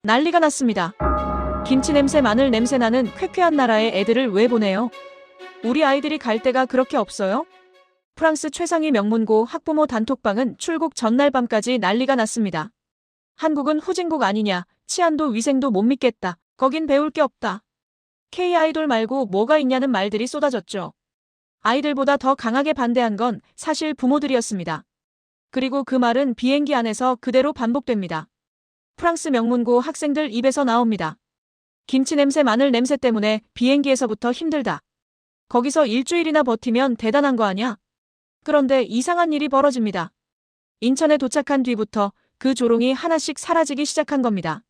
난리가 났습니다. 김치 냄새, 마늘 냄새 나는 쾌쾌한 나라에 애들을 왜 보내요? 우리 아이들이 갈 데가 그렇게 없어요? 프랑스 최상위 명문고 학부모 단톡방은 출국 전날 밤까지 난리가 났습니다. 한국은 후진국 아니냐, 치안도 위생도 못 믿겠다, 거긴 배울 게 없다. K-아이돌 말고 뭐가 있냐는 말들이 쏟아졌죠. 아이들보다 더 강하게 반대한 건 사실 부모들이었습니다. 그리고 그 말은 비행기 안에서 그대로 반복됩니다. 프랑스 명문고 학생들 입에서 나옵니다. 김치 냄새, 마늘 냄새 때문에 비행기에서부터 힘들다. 거기서 일주일이나 버티면 대단한 거 아냐? 그런데 이상한 일이 벌어집니다. 인천에 도착한 뒤부터 그 조롱이 하나씩 사라지기 시작한 겁니다.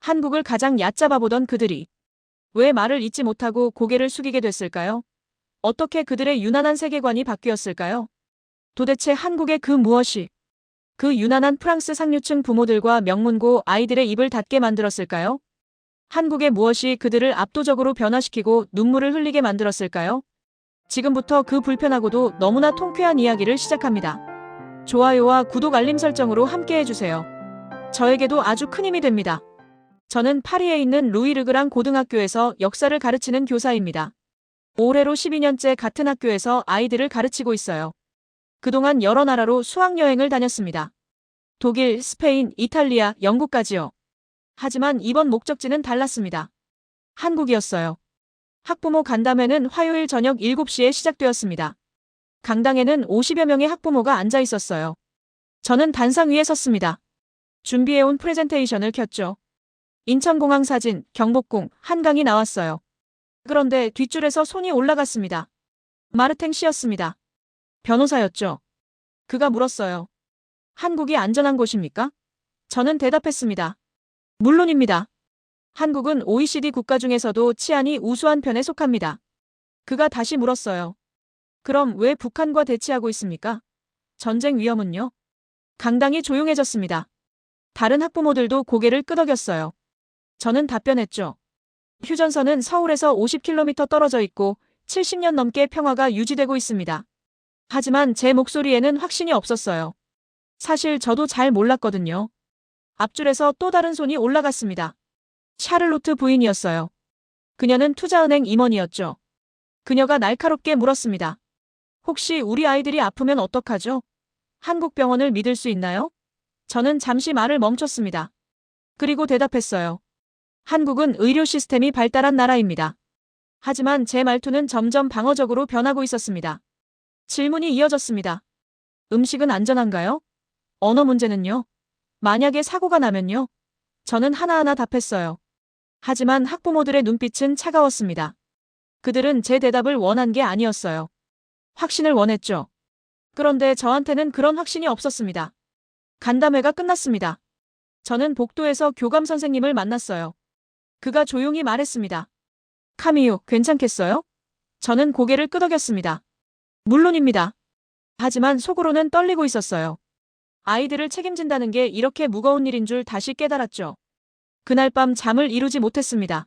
한국을 가장 얕잡아 보던 그들이 왜 말을 잇지 못하고 고개를 숙이게 됐을까요? 어떻게 그들의 유난한 세계관이 바뀌었을까요? 도대체 한국의 그 무엇이 그 유난한 프랑스 상류층 부모들과 명문고 아이들의 입을 닫게 만들었을까요? 한국의 무엇이 그들을 압도적으로 변화시키고 눈물을 흘리게 만들었을까요? 지금부터 그 불편하고도 너무나 통쾌한 이야기를 시작합니다. 좋아요와 구독, 알림 설정으로 함께 해주세요. 저에게도 아주 큰 힘이 됩니다. 저는 파리에 있는 루이르그랑 고등학교에서 역사를 가르치는 교사입니다. 올해로 12년째 같은 학교에서 아이들을 가르치고 있어요. 그동안 여러 나라로 수학여행을 다녔습니다. 독일, 스페인, 이탈리아, 영국까지요. 하지만 이번 목적지는 달랐습니다. 한국이었어요. 학부모 간담회는 화요일 저녁 7시에 시작되었습니다. 강당에는 50여 명의 학부모가 앉아 있었어요. 저는 단상 위에 섰습니다. 준비해온 프레젠테이션을 켰죠. 인천공항 사진, 경복궁, 한강이 나왔어요. 그런데 뒷줄에서 손이 올라갔습니다. 마르탱 씨였습니다. 변호사였죠. 그가 물었어요. 한국이 안전한 곳입니까? 저는 대답했습니다. 물론입니다. 한국은 OECD 국가 중에서도 치안이 우수한 편에 속합니다. 그가 다시 물었어요. 그럼 왜 북한과 대치하고 있습니까? 전쟁 위험은요? 강당이 조용해졌습니다. 다른 학부모들도 고개를 끄덕였어요. 저는 답변했죠. 휴전선은 서울에서 50km 떨어져 있고 70년 넘게 평화가 유지되고 있습니다. 하지만 제 목소리에는 확신이 없었어요. 사실 저도 잘 몰랐거든요. 앞줄에서 또 다른 손이 올라갔습니다. 샤를로트 부인이었어요. 그녀는 투자은행 임원이었죠. 그녀가 날카롭게 물었습니다. 혹시 우리 아이들이 아프면 어떡하죠? 한국 병원을 믿을 수 있나요? 저는 잠시 말을 멈췄습니다. 그리고 대답했어요. 한국은 의료 시스템이 발달한 나라입니다. 하지만 제 말투는 점점 방어적으로 변하고 있었습니다. 질문이 이어졌습니다. 음식은 안전한가요? 언어 문제는요? 만약에 사고가 나면요? 저는 하나하나 답했어요. 하지만 학부모들의 눈빛은 차가웠습니다. 그들은 제 대답을 원한 게 아니었어요. 확신을 원했죠. 그런데 저한테는 그런 확신이 없었습니다. 간담회가 끝났습니다. 저는 복도에서 교감 선생님을 만났어요. 그가 조용히 말했습니다. 카미유, 괜찮겠어요? 저는 고개를 끄덕였습니다. 물론입니다. 하지만 속으로는 떨리고 있었어요. 아이들을 책임진다는 게 이렇게 무거운 일인 줄 다시 깨달았죠. 그날 밤 잠을 이루지 못했습니다.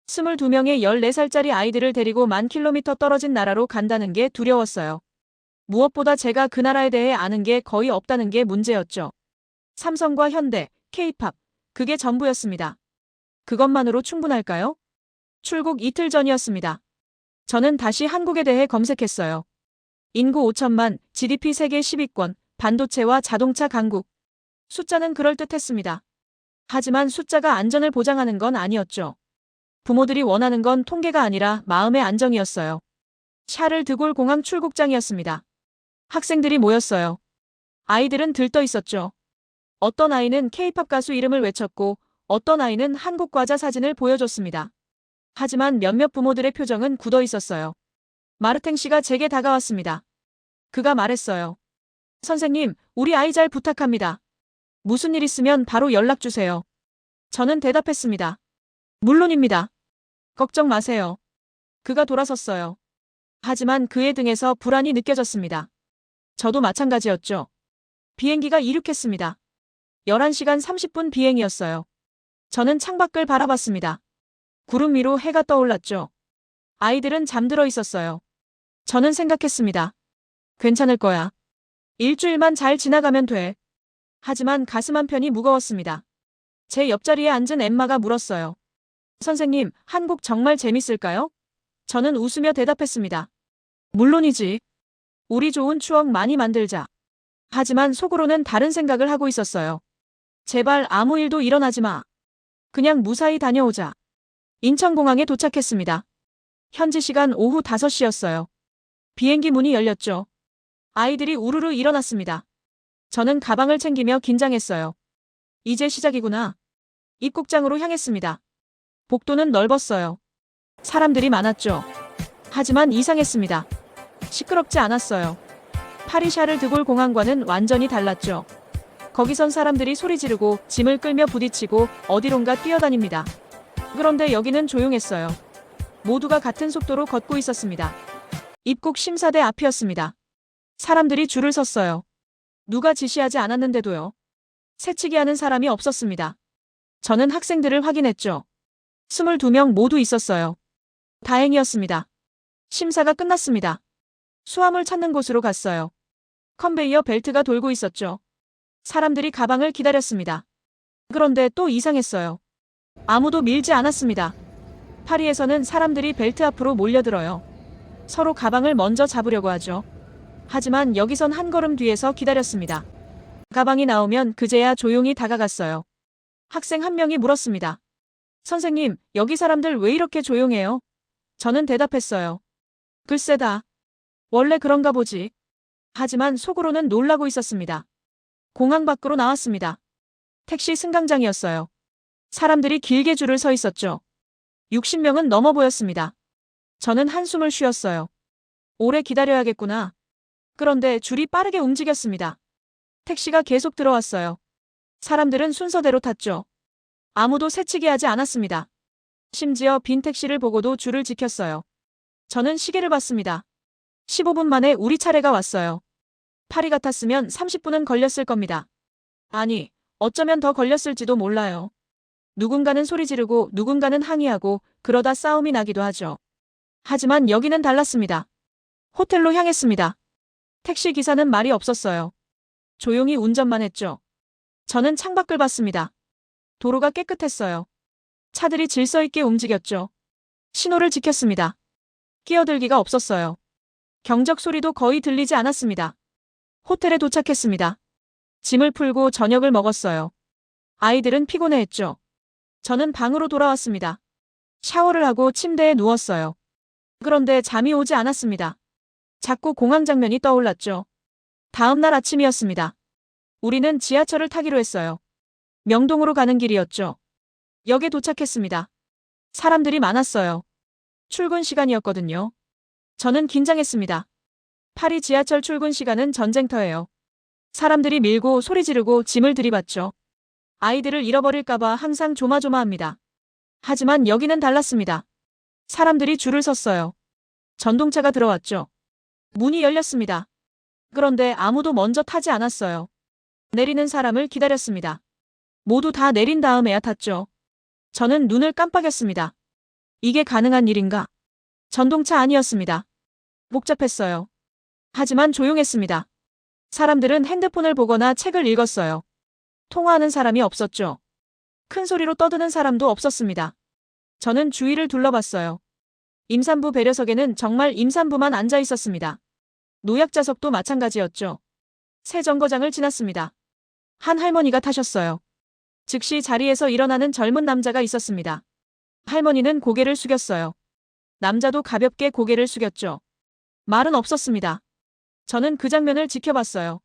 22명의 14살짜리 아이들을 데리고 10,000km 떨어진 나라로 간다는 게 두려웠어요. 무엇보다 제가 그 나라에 대해 아는 게 거의 없다는 게 문제였죠. 삼성과 현대, K-팝, 그게 전부였습니다. 그것만으로 충분할까요? 출국 이틀 전이었습니다. 저는 다시 한국에 대해 검색했어요. 인구 5천만, GDP 세계 10위권, 반도체와 자동차 강국. 숫자는 그럴듯했습니다. 하지만 숫자가 안전을 보장하는 건 아니었죠. 부모들이 원하는 건 통계가 아니라 마음의 안정이었어요. 샤를 드골 공항 출국장이었습니다. 학생들이 모였어요. 아이들은 들떠 있었죠. 어떤 아이는 K-팝 가수 이름을 외쳤고 어떤 아이는 한국 과자 사진을 보여줬습니다. 하지만 몇몇 부모들의 표정은 굳어 있었어요. 마르탱 씨가 제게 다가왔습니다. 그가 말했어요. 선생님, 우리 아이 잘 부탁합니다. 무슨 일 있으면 바로 연락 주세요. 저는 대답했습니다. 물론입니다. 걱정 마세요. 그가 돌아섰어요. 하지만 그의 등에서 불안이 느껴졌습니다. 저도 마찬가지였죠. 비행기가 이륙했습니다. 11시간 30분 비행이었어요. 저는 창밖을 바라봤습니다. 구름 위로 해가 떠올랐죠. 아이들은 잠들어 있었어요. 저는 생각했습니다. 괜찮을 거야. 일주일만 잘 지나가면 돼. 하지만 가슴 한편이 무거웠습니다. 제 옆자리에 앉은 엠마가 물었어요. 선생님, 한국 정말 재밌을까요? 저는 웃으며 대답했습니다. 물론이지. 우리 좋은 추억 많이 만들자. 하지만 속으로는 다른 생각을 하고 있었어요. 제발 아무 일도 일어나지 마. 그냥 무사히 다녀오자. 인천공항에 도착했습니다. 현지 시간 오후 5시였어요. 비행기 문이 열렸죠. 아이들이 우르르 일어났습니다. 저는 가방을 챙기며 긴장했어요. 이제 시작이구나. 입국장으로 향했습니다. 복도는 넓었어요. 사람들이 많았죠. 하지만 이상했습니다. 시끄럽지 않았어요. 파리샤를 드골 공항과는 완전히 달랐죠. 거기선 사람들이 소리 지르고 짐을 끌며 부딪히고 어디론가 뛰어다닙니다. 그런데 여기는 조용했어요. 모두가 같은 속도로 걷고 있었습니다. 입국 심사대 앞이었습니다. 사람들이 줄을 섰어요. 누가 지시하지 않았는데도요. 새치기 하는 사람이 없었습니다. 저는 학생들을 확인했죠. 22명 모두 있었어요. 다행이었습니다. 심사가 끝났습니다. 수화물 찾는 곳으로 갔어요. 컨베이어 벨트가 돌고 있었죠. 사람들이 가방을 기다렸습니다. 그런데 또 이상했어요. 아무도 밀지 않았습니다. 파리에서는 사람들이 벨트 앞으로 몰려들어요. 서로 가방을 먼저 잡으려고 하죠. 하지만 여기선 한 걸음 뒤에서 기다렸습니다. 가방이 나오면 그제야 조용히 다가갔어요. 학생 한 명이 물었습니다. 선생님, 여기 사람들 왜 이렇게 조용해요? 저는 대답했어요. 글쎄다. 원래 그런가 보지. 하지만 속으로는 놀라고 있었습니다. 공항 밖으로 나왔습니다. 택시 승강장이었어요. 사람들이 길게 줄을 서 있었죠. 60명은 넘어 보였습니다. 저는 한숨을 쉬었어요. 오래 기다려야겠구나. 그런데 줄이 빠르게 움직였습니다. 택시가 계속 들어왔어요. 사람들은 순서대로 탔죠. 아무도 새치기 하지 않았습니다. 심지어 빈 택시를 보고도 줄을 지켰어요. 저는 시계를 봤습니다. 15분 만에 우리 차례가 왔어요. 파리 같았으면 30분은 걸렸을 겁니다. 아니, 어쩌면 더 걸렸을지도 몰라요. 누군가는 소리 지르고 누군가는 항의하고 그러다 싸움이 나기도 하죠. 하지만 여기는 달랐습니다. 호텔로 향했습니다. 택시 기사는 말이 없었어요. 조용히 운전만 했죠. 저는 창밖을 봤습니다. 도로가 깨끗했어요. 차들이 질서 있게 움직였죠. 신호를 지켰습니다. 끼어들기가 없었어요. 경적 소리도 거의 들리지 않았습니다. 호텔에 도착했습니다. 짐을 풀고 저녁을 먹었어요. 아이들은 피곤해했죠. 저는 방으로 돌아왔습니다. 샤워를 하고 침대에 누웠어요. 그런데 잠이 오지 않았습니다. 자꾸 공항 장면이 떠올랐죠. 다음 날 아침이었습니다. 우리는 지하철을 타기로 했어요. 명동으로 가는 길이었죠. 역에 도착했습니다. 사람들이 많았어요. 출근 시간이었거든요. 저는 긴장했습니다. 파리 지하철 출근 시간은 전쟁터예요. 사람들이 밀고 소리 지르고 짐을 들이받죠. 아이들을 잃어버릴까봐 항상 조마조마합니다. 하지만 여기는 달랐습니다. 사람들이 줄을 섰어요. 전동차가 들어왔죠. 문이 열렸습니다. 그런데 아무도 먼저 타지 않았어요. 내리는 사람을 기다렸습니다. 모두 다 내린 다음에야 탔죠. 저는 눈을 깜빡였습니다. 이게 가능한 일인가? 전동차 아니었습니다. 복잡했어요. 하지만 조용했습니다. 사람들은 핸드폰을 보거나 책을 읽었어요. 통화하는 사람이 없었죠. 큰 소리로 떠드는 사람도 없었습니다. 저는 주위를 둘러봤어요. 임산부 배려석에는 정말 임산부만 앉아 있었습니다. 노약자석도 마찬가지였죠. 새 정거장을 지났습니다. 한 할머니가 타셨어요. 즉시 자리에서 일어나는 젊은 남자가 있었습니다. 할머니는 고개를 숙였어요. 남자도 가볍게 고개를 숙였죠. 말은 없었습니다. 저는 그 장면을 지켜봤어요.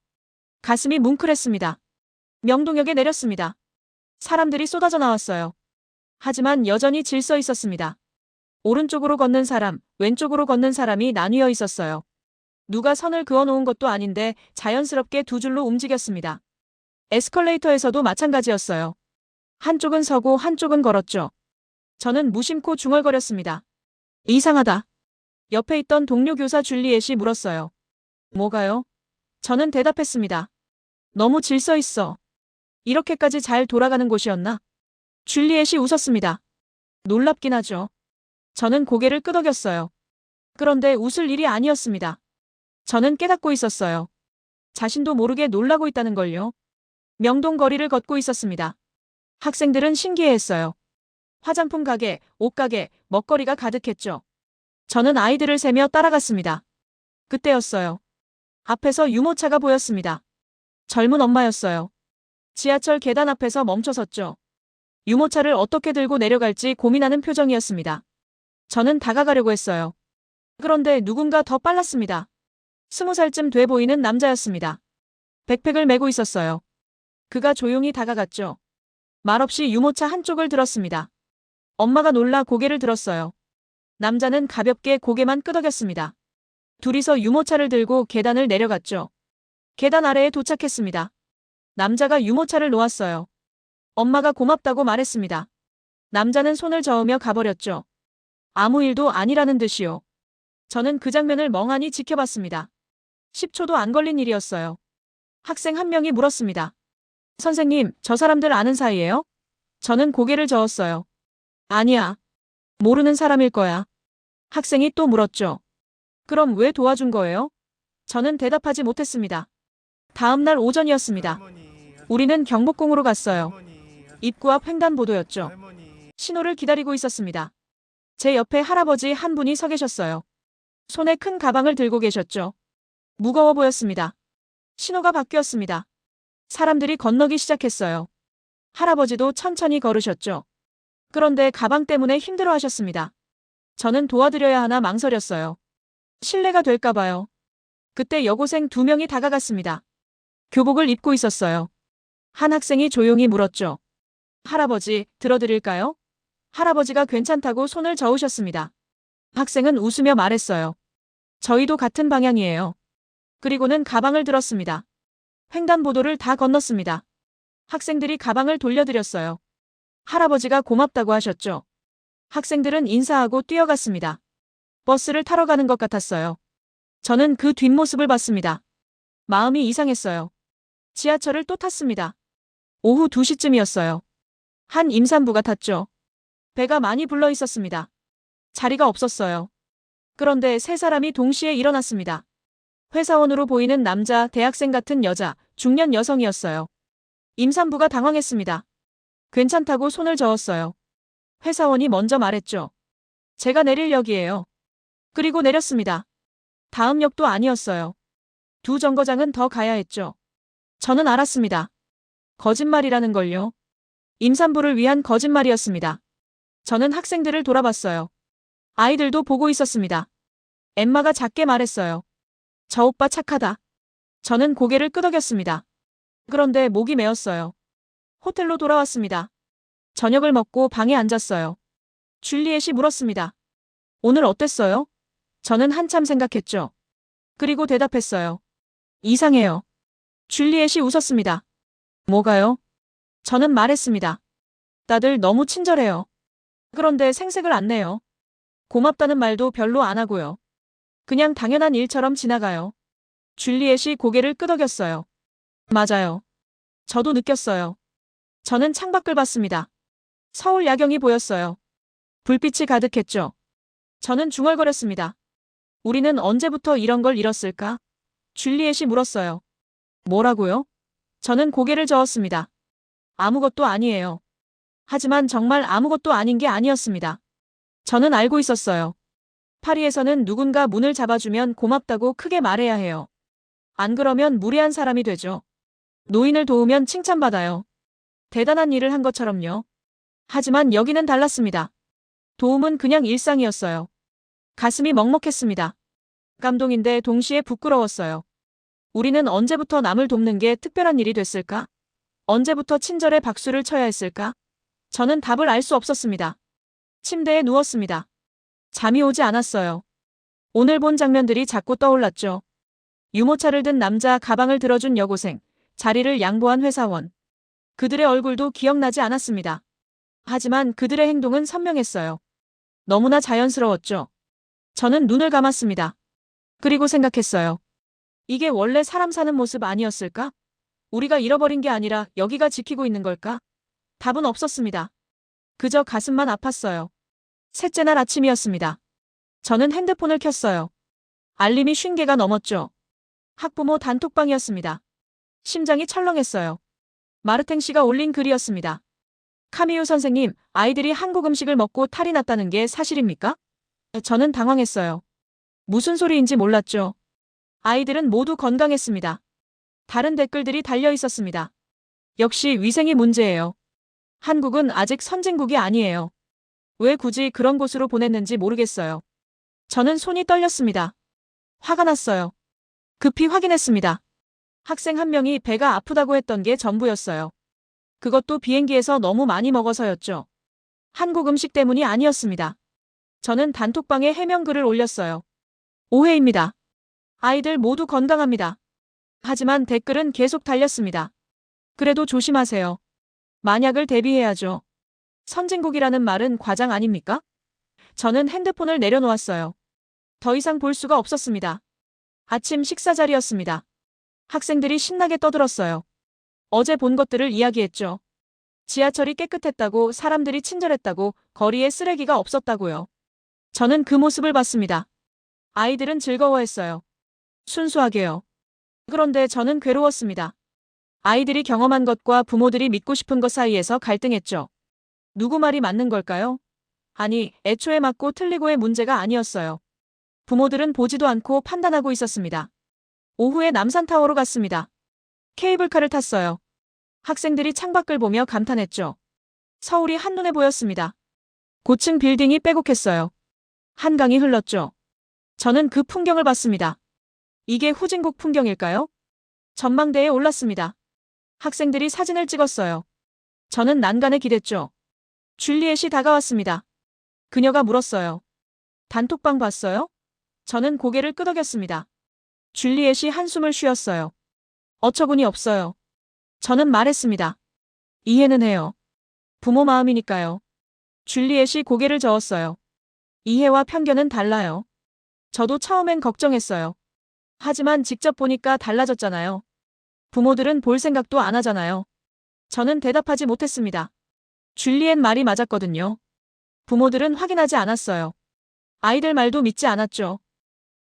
가슴이 뭉클했습니다. 명동역에 내렸습니다. 사람들이 쏟아져 나왔어요. 하지만 여전히 질서 있었습니다. 오른쪽으로 걷는 사람, 왼쪽으로 걷는 사람이 나뉘어 있었어요. 누가 선을 그어놓은 것도 아닌데 자연스럽게 두 줄로 움직였습니다. 에스컬레이터에서도 마찬가지였어요. 한쪽은 서고 한쪽은 걸었죠. 저는 무심코 중얼거렸습니다. 이상하다. 옆에 있던 동료 교사 줄리엣이 물었어요. 뭐가요? 저는 대답했습니다. 너무 질서 있어. 이렇게까지 잘 돌아가는 곳이었나? 줄리엣이 웃었습니다. 놀랍긴 하죠. 저는 고개를 끄덕였어요. 그런데 웃을 일이 아니었습니다. 저는 깨닫고 있었어요. 자신도 모르게 놀라고 있다는 걸요. 명동 거리를 걷고 있었습니다. 학생들은 신기해했어요. 화장품 가게, 옷가게, 먹거리가 가득했죠. 저는 아이들을 세며 따라갔습니다. 그때였어요. 앞에서 유모차가 보였습니다. 젊은 엄마였어요. 지하철 계단 앞에서 멈춰섰죠. 유모차를 어떻게 들고 내려갈지 고민하는 표정이었습니다. 저는 다가가려고 했어요. 그런데 누군가 더 빨랐습니다. 20살쯤 돼 보이는 남자였습니다. 백팩을 메고 있었어요. 그가 조용히 다가갔죠. 말없이 유모차 한쪽을 들었습니다. 엄마가 놀라 고개를 들었어요. 남자는 가볍게 고개만 끄덕였습니다. 둘이서 유모차를 들고 계단을 내려갔죠. 계단 아래에 도착했습니다. 남자가 유모차를 놓았어요. 엄마가 고맙다고 말했습니다. 남자는 손을 저으며 가버렸죠. 아무 일도 아니라는 듯이요. 저는 그 장면을 멍하니 지켜봤습니다. 10초도 안 걸린 일이었어요. 학생 한 명이 물었습니다. 선생님, 저 사람들 아는 사이예요? 저는 고개를 저었어요. 아니야. 모르는 사람일 거야. 학생이 또 물었죠. 그럼 왜 도와준 거예요? 저는 대답하지 못했습니다. 다음 날 오전이었습니다. 우리는 경복궁으로 갔어요. 입구 앞 횡단보도였죠. 신호를 기다리고 있었습니다. 제 옆에 할아버지 한 분이 서 계셨어요. 손에 큰 가방을 들고 계셨죠. 무거워 보였습니다. 신호가 바뀌었습니다. 사람들이 건너기 시작했어요. 할아버지도 천천히 걸으셨죠. 그런데 가방 때문에 힘들어 하셨습니다. 저는 도와드려야 하나 망설였어요. 실례가 될까 봐요. 그때 여고생 2명이 다가갔습니다. 교복을 입고 있었어요. 한 학생이 조용히 물었죠. 할아버지, 들어드릴까요? 할아버지가 괜찮다고 손을 저으셨습니다. 학생은 웃으며 말했어요. 저희도 같은 방향이에요. 그리고는 가방을 들었습니다. 횡단보도를 다 건넜습니다. 학생들이 가방을 돌려드렸어요. 할아버지가 고맙다고 하셨죠. 학생들은 인사하고 뛰어갔습니다. 버스를 타러 가는 것 같았어요. 저는 그 뒷모습을 봤습니다. 마음이 이상했어요. 지하철을 또 탔습니다. 오후 2시쯤이었어요. 한 임산부가 탔죠. 배가 많이 불러 있었습니다. 자리가 없었어요. 그런데 세 사람이 동시에 일어났습니다. 회사원으로 보이는 남자, 대학생 같은 여자, 중년 여성이었어요. 임산부가 당황했습니다. 괜찮다고 손을 저었어요. 회사원이 먼저 말했죠. 제가 내릴 역이에요. 그리고 내렸습니다. 다음 역도 아니었어요. 두 정거장은 더 가야 했죠. 저는 알았습니다. 거짓말이라는 걸요. 임산부를 위한 거짓말이었습니다. 저는 학생들을 돌아봤어요. 아이들도 보고 있었습니다. 엠마가 작게 말했어요. 저 오빠 착하다. 저는 고개를 끄덕였습니다. 그런데 목이 메었어요. 호텔로 돌아왔습니다. 저녁을 먹고 방에 앉았어요. 줄리엣이 물었습니다. 오늘 어땠어요? 저는 한참 생각했죠. 그리고 대답했어요. 이상해요. 줄리엣이 웃었습니다. 뭐가요? 저는 말했습니다. 다들 너무 친절해요. 그런데 생색을 안 내요. 고맙다는 말도 별로 안 하고요. 그냥 당연한 일처럼 지나가요. 줄리엣이 고개를 끄덕였어요. 맞아요. 저도 느꼈어요. 저는 창밖을 봤습니다. 서울 야경이 보였어요. 불빛이 가득했죠. 저는 중얼거렸습니다. 우리는 언제부터 이런 걸 잃었을까? 줄리엣이 물었어요. 뭐라고요? 저는 고개를 저었습니다. 아무것도 아니에요. 하지만 정말 아무것도 아닌 게 아니었습니다. 저는 알고 있었어요. 파리에서는 누군가 문을 잡아주면 고맙다고 크게 말해야 해요. 안 그러면 무례한 사람이 되죠. 노인을 도우면 칭찬받아요. 대단한 일을 한 것처럼요. 하지만 여기는 달랐습니다. 도움은 그냥 일상이었어요. 가슴이 먹먹했습니다. 감동인데 동시에 부끄러웠어요. 우리는 언제부터 남을 돕는 게 특별한 일이 됐을까? 언제부터 친절에 박수를 쳐야 했을까? 저는 답을 알 수 없었습니다. 침대에 누웠습니다. 잠이 오지 않았어요. 오늘 본 장면들이 자꾸 떠올랐죠. 유모차를 든 남자, 가방을 들어준 여고생, 자리를 양보한 회사원. 그들의 얼굴도 기억나지 않았습니다. 하지만 그들의 행동은 선명했어요. 너무나 자연스러웠죠. 저는 눈을 감았습니다. 그리고 생각했어요. 이게 원래 사람 사는 모습 아니었을까? 우리가 잃어버린 게 아니라 여기가 지키고 있는 걸까? 답은 없었습니다. 그저 가슴만 아팠어요. 셋째 날 아침이었습니다. 저는 핸드폰을 켰어요. 알림이 50개가 넘었죠. 학부모 단톡방이었습니다. 심장이 철렁했어요. 마르탱 씨가 올린 글이었습니다. 카미유 선생님, 아이들이 한국 음식을 먹고 탈이 났다는 게 사실입니까? 저는 당황했어요. 무슨 소리인지 몰랐죠. 아이들은 모두 건강했습니다. 다른 댓글들이 달려 있었습니다. 역시 위생이 문제예요. 한국은 아직 선진국이 아니에요. 왜 굳이 그런 곳으로 보냈는지 모르겠어요. 저는 손이 떨렸습니다. 화가 났어요. 급히 확인했습니다. 학생 한 명이 배가 아프다고 했던 게 전부였어요. 그것도 비행기에서 너무 많이 먹어서였죠. 한국 음식 때문이 아니었습니다. 저는 단톡방에 해명글을 올렸어요. 오해입니다. 아이들 모두 건강합니다. 하지만 댓글은 계속 달렸습니다. 그래도 조심하세요. 만약을 대비해야죠. 선진국이라는 말은 과장 아닙니까? 저는 핸드폰을 내려놓았어요. 더 이상 볼 수가 없었습니다. 아침 식사 자리였습니다. 학생들이 신나게 떠들었어요. 어제 본 것들을 이야기했죠. 지하철이 깨끗했다고, 사람들이 친절했다고, 거리에 쓰레기가 없었다고요. 저는 그 모습을 봤습니다. 아이들은 즐거워했어요. 순수하게요. 그런데 저는 괴로웠습니다. 아이들이 경험한 것과 부모들이 믿고 싶은 것 사이에서 갈등했죠. 누구 말이 맞는 걸까요? 아니, 애초에 맞고 틀리고의 문제가 아니었어요. 부모들은 보지도 않고 판단하고 있었습니다. 오후에 남산타워로 갔습니다. 케이블카를 탔어요. 학생들이 창밖을 보며 감탄했죠. 서울이 한눈에 보였습니다. 고층 빌딩이 빼곡했어요. 한강이 흘렀죠. 저는 그 풍경을 봤습니다. 이게 후진국 풍경일까요? 전망대에 올랐습니다. 학생들이 사진을 찍었어요. 저는 난간에 기댔죠. 줄리엣이 다가왔습니다. 그녀가 물었어요. 단톡방 봤어요? 저는 고개를 끄덕였습니다. 줄리엣이 한숨을 쉬었어요. 어처구니 없어요. 저는 말했습니다. 이해는 해요. 부모 마음이니까요. 줄리엣이 고개를 저었어요. 이해와 편견은 달라요. 저도 처음엔 걱정했어요. 하지만 직접 보니까 달라졌잖아요. 부모들은 볼 생각도 안 하잖아요. 저는 대답하지 못했습니다. 줄리엣 말이 맞았거든요. 부모들은 확인하지 않았어요. 아이들 말도 믿지 않았죠.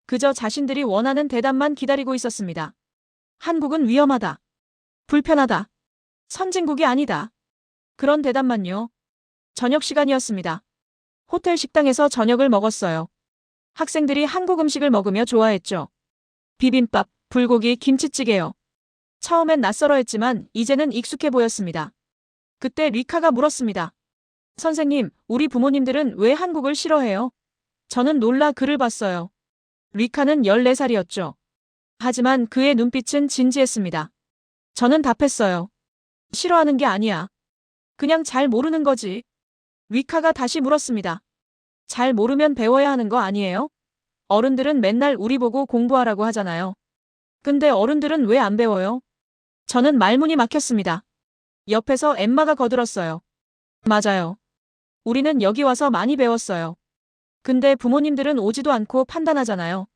그저 자신들이 원하는 대답만 기다리고 있었습니다. 한국은 위험하다. 불편하다. 선진국이 아니다. 그런 대답만요. 저녁 시간이었습니다. 호텔 식당에서 저녁을 먹었어요. 학생들이 한국 음식을 먹으며 좋아했죠. 비빔밥, 불고기, 김치찌개요. 처음엔 낯설어했지만 이제는 익숙해 보였습니다. 그때 리카가 물었습니다. 선생님, 우리 부모님들은 왜 한국을 싫어해요? 저는 놀라 그를 봤어요. 리카는 14살이었죠. 하지만 그의 눈빛은 진지했습니다. 저는 답했어요. 싫어하는 게 아니야. 그냥 잘 모르는 거지. 리카가 다시 물었습니다. 잘 모르면 배워야 하는 거 아니에요? 어른들은 맨날 우리 보고 공부하라고 하잖아요. 근데 어른들은 왜 안 배워요? 저는 말문이 막혔습니다. 옆에서 엠마가 거들었어요. 맞아요. 우리는 여기 와서 많이 배웠어요. 근데 부모님들은 오지도 않고 판단하잖아요.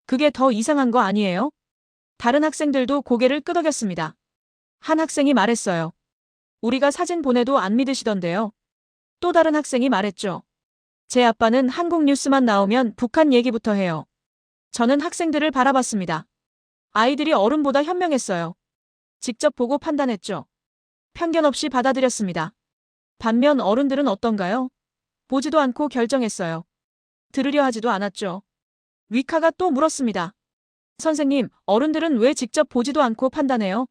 그게 더 이상한 거 아니에요? 다른 학생들도 고개를 끄덕였습니다. 한 학생이 말했어요. 우리가 사진 보내도 안 믿으시던데요. 또 다른 학생이 말했죠. 제 아빠는 한국 뉴스만 나오면 북한 얘기부터 해요. 저는 학생들을 바라봤습니다. 아이들이 어른보다 현명했어요. 직접 보고 판단했죠. 편견 없이 받아들였습니다. 반면 어른들은 어떤가요? 보지도 않고 결정했어요. 들으려 하지도 않았죠. 위카가 또 물었습니다. 선생님, 어른들은 왜 직접 보지도 않고 판단해요?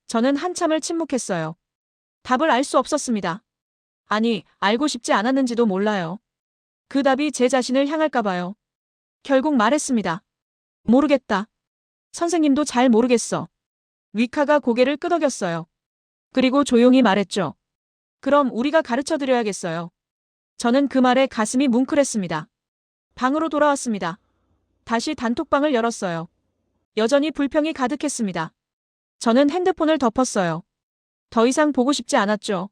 저는 한참을 침묵했어요. 답을 알 수 없었습니다. 아니, 알고 싶지 않았는지도 몰라요. 그 답이 제 자신을 향할까 봐요. 결국 말했습니다. 모르겠다. 선생님도 잘 모르겠어. 위카가 고개를 끄덕였어요. 그리고 조용히 말했죠. 그럼 우리가 가르쳐 드려야겠어요. 저는 그 말에 가슴이 뭉클했습니다. 방으로 돌아왔습니다. 다시 단톡방을 열었어요. 여전히 불평이 가득했습니다. 저는 핸드폰을 덮었어요. 더 이상 보고 싶지 않았죠.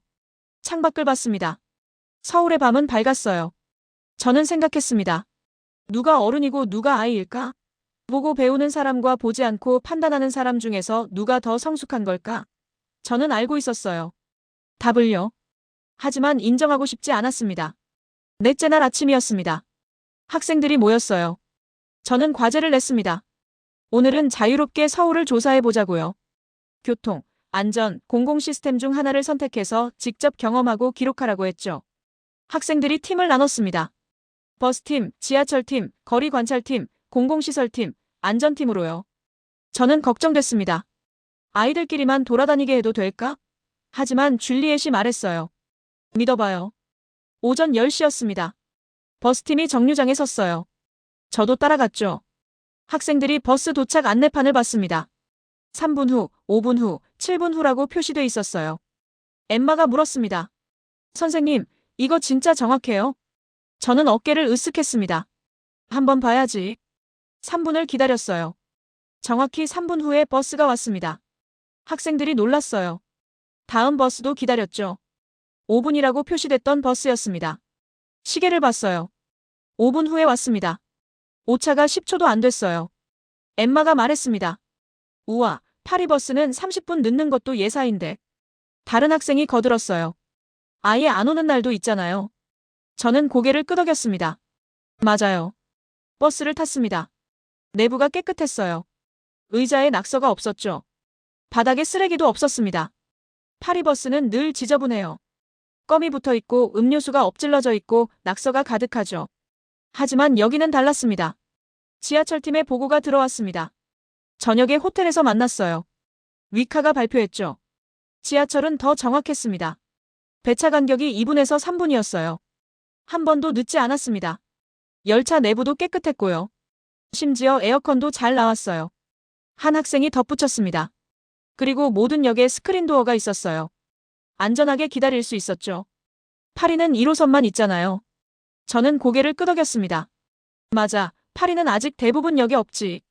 창밖을 봤습니다. 서울의 밤은 밝았어요. 저는 생각했습니다. 누가 어른이고 누가 아이일까? 보고 배우는 사람과 보지 않고 판단하는 사람 중에서 누가 더 성숙한 걸까? 저는 알고 있었어요. 답을요. 하지만 인정하고 싶지 않았습니다. 넷째 날 아침이었습니다. 학생들이 모였어요. 저는 과제를 냈습니다. 오늘은 자유롭게 서울을 조사해 보자고요. 교통, 안전, 공공 시스템 중 하나를 선택해서 직접 경험하고 기록하라고 했죠. 학생들이 팀을 나눴습니다. 버스팀, 지하철팀, 거리관찰팀, 공공시설팀, 안전팀으로요. 저는 걱정됐습니다. 아이들끼리만 돌아다니게 해도 될까? 하지만 줄리엣이 말했어요. 믿어봐요. 오전 10시였습니다. 버스팀이 정류장에 섰어요. 저도 따라갔죠. 학생들이 버스 도착 안내판을 봤습니다. 3분 후, 5분 후, 7분 후라고 표시돼 있었어요. 엠마가 물었습니다. 선생님, 이거 진짜 정확해요? 저는 어깨를 으쓱했습니다. 한번 봐야지. 3분을 기다렸어요. 정확히 3분 후에 버스가 왔습니다. 학생들이 놀랐어요. 다음 버스도 기다렸죠. 5분이라고 표시됐던 버스였습니다. 시계를 봤어요. 5분 후에 왔습니다. 오차가 10초도 안 됐어요. 엠마가 말했습니다. 우와, 파리버스는 30분 늦는 것도 예사인데. 다른 학생이 거들었어요. 아예 안 오는 날도 있잖아요. 저는 고개를 끄덕였습니다. 맞아요. 버스를 탔습니다. 내부가 깨끗했어요. 의자에 낙서가 없었죠. 바닥에 쓰레기도 없었습니다. 파리버스는 늘 지저분해요. 껌이 붙어 있고 음료수가 엎질러져 있고 낙서가 가득하죠. 하지만 여기는 달랐습니다. 지하철팀의 보고가 들어왔습니다. 저녁에 호텔에서 만났어요. 위카가 발표했죠. 지하철은 더 정확했습니다. 배차 간격이 2분에서 3분이었어요. 한 번도 늦지 않았습니다. 열차 내부도 깨끗했고요. 심지어 에어컨도 잘 나왔어요. 한 학생이 덧붙였습니다. 그리고 모든 역에 스크린 도어가 있었어요. 안전하게 기다릴 수 있었죠. 파리는 1호선만 있잖아요. 저는 고개를 끄덕였습니다. 맞아, 파리는 아직 대부분 역에 없지.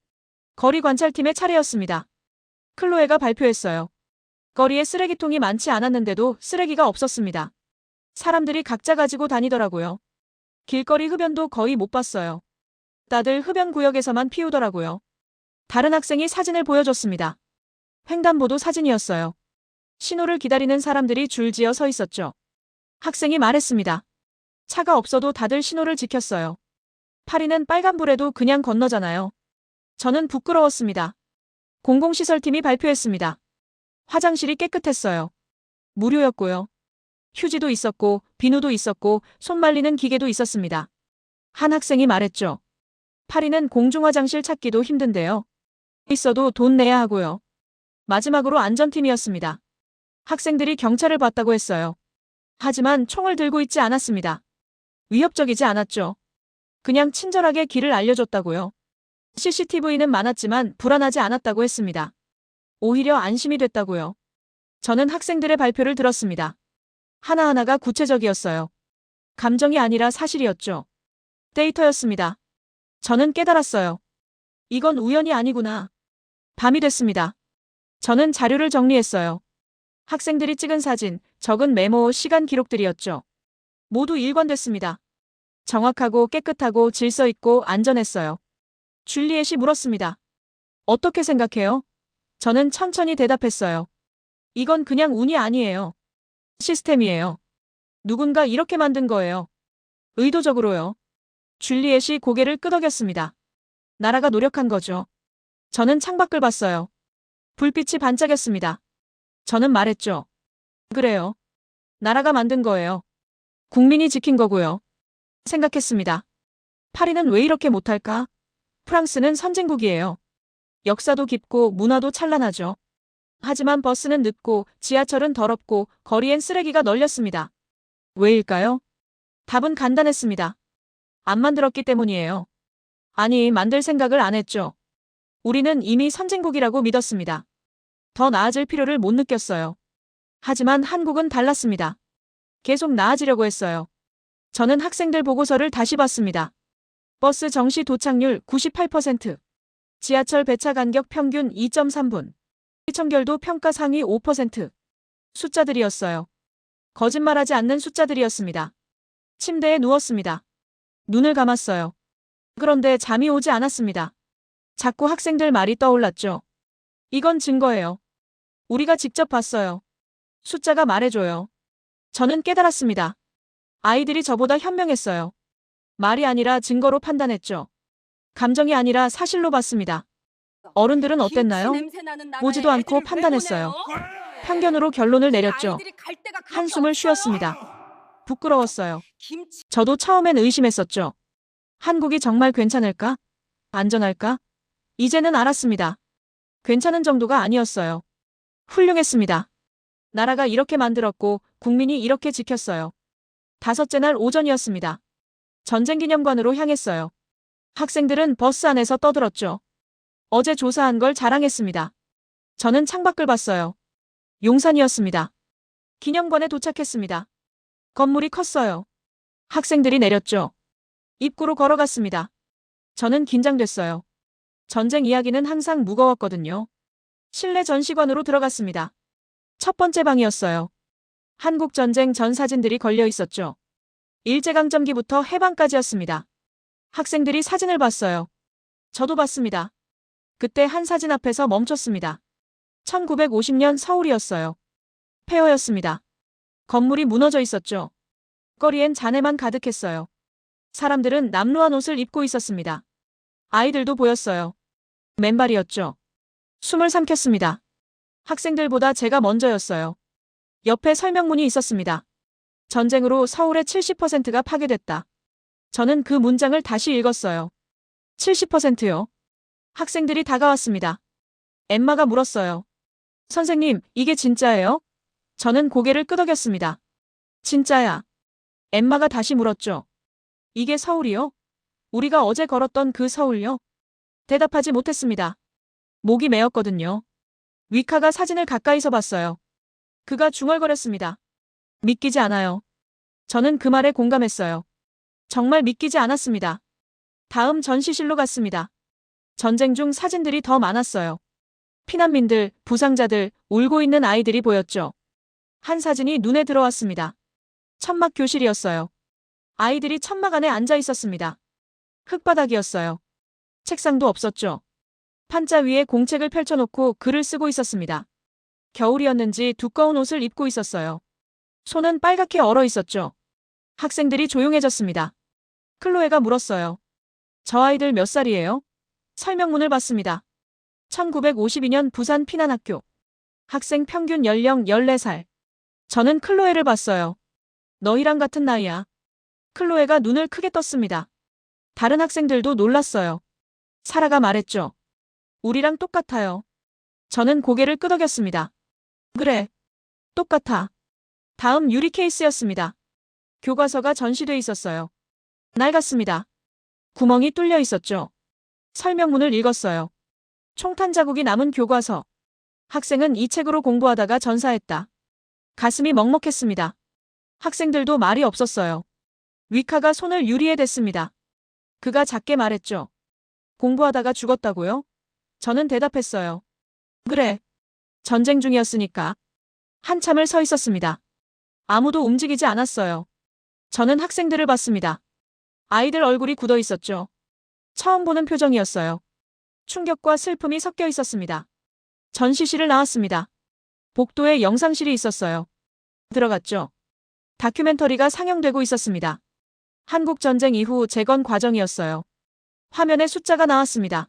거리 관찰팀의 차례였습니다. 클로에가 발표했어요. 거리에 쓰레기통이 많지 않았는데도 쓰레기가 없었습니다. 사람들이 각자 가지고 다니더라고요. 길거리 흡연도 거의 못 봤어요. 다들 흡연 구역에서만 피우더라고요. 다른 학생이 사진을 보여줬습니다. 횡단보도 사진이었어요. 신호를 기다리는 사람들이 줄지어 서 있었죠. 학생이 말했습니다. 차가 없어도 다들 신호를 지켰어요. 파리는 빨간불에도 그냥 건너잖아요. 저는 부끄러웠습니다. 공공시설팀이 발표했습니다. 화장실이 깨끗했어요. 무료였고요. 휴지도 있었고 비누도 있었고 손 말리는 기계도 있었습니다. 한 학생이 말했죠. 파리는 공중화장실 찾기도 힘든데요. 있어도 돈 내야 하고요. 마지막으로 안전팀이었습니다. 학생들이 경찰을 봤다고 했어요. 하지만 총을 들고 있지 않았습니다. 위협적이지 않았죠. 그냥 친절하게 길을 알려줬다고요. CCTV는 많았지만 불안하지 않았다고 했습니다. 오히려 안심이 됐다고요. 저는 학생들의 발표를 들었습니다. 하나하나가 구체적이었어요. 감정이 아니라 사실이었죠. 데이터였습니다. 저는 깨달았어요. 이건 우연이 아니구나. 밤이 됐습니다. 저는 자료를 정리했어요. 학생들이 찍은 사진, 적은 메모, 시간 기록들이었죠. 모두 일관됐습니다. 정확하고 깨끗하고 질서 있고 안전했어요. 줄리엣이 물었습니다. 어떻게 생각해요? 저는 천천히 대답했어요. 이건 그냥 운이 아니에요. 시스템이에요. 누군가 이렇게 만든 거예요. 의도적으로요. 줄리엣이 고개를 끄덕였습니다. 나라가 노력한 거죠. 저는 창밖을 봤어요. 불빛이 반짝였습니다. 저는 말했죠. 그래요. 나라가 만든 거예요. 국민이 지킨 거고요. 생각했습니다. 파리는 왜 이렇게 못할까? 프랑스는 선진국이에요. 역사도 깊고 문화도 찬란하죠. 하지만 버스는 늦고 지하철은 더럽고 거리엔 쓰레기가 널렸습니다. 왜일까요? 답은 간단했습니다. 안 만들었기 때문이에요. 아니, 만들 생각을 안 했죠. 우리는 이미 선진국이라고 믿었습니다. 더 나아질 필요를 못 느꼈어요. 하지만 한국은 달랐습니다. 계속 나아지려고 했어요. 저는 학생들 보고서를 다시 봤습니다. 버스 정시 도착률 98%, 지하철 배차 간격 평균 2.3분, 시청결도 평가 상위 5%. 숫자들이었어요. 거짓말하지 않는 숫자들이었습니다. 침대에 누웠습니다. 눈을 감았어요. 그런데 잠이 오지 않았습니다. 자꾸 학생들 말이 떠올랐죠. 이건 증거예요. 우리가 직접 봤어요. 숫자가 말해줘요. 저는 깨달았습니다. 아이들이 저보다 현명했어요. 말이 아니라 증거로 판단했죠. 감정이 아니라 사실로 봤습니다. 어른들은 어땠나요? 보지도 않고 판단했어요. 편견으로 결론을 우리 내렸죠. 아이들이 갈 데가 그렇게 한숨을 없어요. 쉬었습니다. 부끄러웠어요. 김치 저도 처음엔 의심했었죠. 한국이 정말 괜찮을까? 안전할까? 이제는 알았습니다. 괜찮은 정도가 아니었어요. 훌륭했습니다. 나라가 이렇게 만들었고 국민이 이렇게 지켰어요. 다섯째 날 오전이었습니다. 전쟁기념관으로 향했어요. 학생들은 버스 안에서 떠들었죠. 어제 조사한 걸 자랑했습니다. 저는 창밖을 봤어요. 용산이었습니다. 기념관에 도착했습니다. 건물이 컸어요. 학생들이 내렸죠. 입구로 걸어갔습니다. 저는 긴장됐어요. 전쟁 이야기는 항상 무거웠거든요. 실내 전시관으로 들어갔습니다. 첫 번째 방이었어요. 한국전쟁 전 사진들이 걸려 있었죠. 일제강점기부터 해방까지였습니다. 학생들이 사진을 봤어요. 저도 봤습니다. 그때 한 사진 앞에서 멈췄습니다. 1950년 서울이었어요. 폐허였습니다. 건물이 무너져 있었죠. 거리엔 잔해만 가득했어요. 사람들은 남루한 옷을 입고 있었습니다. 아이들도 보였어요. 맨발이었죠. 숨을 삼켰습니다. 학생들보다 제가 먼저였어요. 옆에 설명문이 있었습니다. 전쟁으로 서울의 70%가 파괴됐다. 저는 그 문장을 다시 읽었어요. 70%요? 학생들이 다가왔습니다. 엠마가 물었어요. 선생님, 이게 진짜예요? 저는 고개를 끄덕였습니다. 진짜야. 엠마가 다시 물었죠. 이게 서울이요? 우리가 어제 걸었던 그 서울요? 대답하지 못했습니다. 목이 메었거든요. 위카가 사진을 가까이서 봤어요. 그가 중얼거렸습니다. 믿기지 않아요. 저는 그 말에 공감했어요. 정말 믿기지 않았습니다. 다음 전시실로 갔습니다. 전쟁 중 사진들이 더 많았어요. 피난민들, 부상자들, 울고 있는 아이들이 보였죠. 한 사진이 눈에 들어왔습니다. 천막 교실이었어요. 아이들이 천막 안에 앉아 있었습니다. 흙바닥이었어요. 책상도 없었죠. 판자 위에 공책을 펼쳐놓고 글을 쓰고 있었습니다. 겨울이었는지 두꺼운 옷을 입고 있었어요. 손은 빨갛게 얼어 있었죠. 학생들이 조용해졌습니다. 클로에가 물었어요. 저 아이들 몇 살이에요? 설명문을 봤습니다. 1952년 부산 피난학교. 학생 평균 연령 14살. 저는 클로에를 봤어요. 너희랑 같은 나이야. 클로에가 눈을 크게 떴습니다. 다른 학생들도 놀랐어요. 사라가 말했죠. 우리랑 똑같아요. 저는 고개를 끄덕였습니다. 그래. 똑같아. 다음 유리 케이스였습니다. 교과서가 전시돼 있었어요. 낡았습니다. 구멍이 뚫려 있었죠. 설명문을 읽었어요. 총탄 자국이 남은 교과서. 학생은 이 책으로 공부하다가 전사했다. 가슴이 먹먹했습니다. 학생들도 말이 없었어요. 위카가 손을 유리에 댔습니다. 그가 작게 말했죠. 공부하다가 죽었다고요? 저는 대답했어요. 그래. 전쟁 중이었으니까. 한참을 서 있었습니다. 아무도 움직이지 않았어요. 저는 학생들을 봤습니다. 아이들 얼굴이 굳어 있었죠. 처음 보는 표정이었어요. 충격과 슬픔이 섞여 있었습니다. 전시실을 나왔습니다. 복도에 영상실이 있었어요. 들어갔죠. 다큐멘터리가 상영되고 있었습니다. 한국전쟁 이후 재건 과정이었어요. 화면에 숫자가 나왔습니다.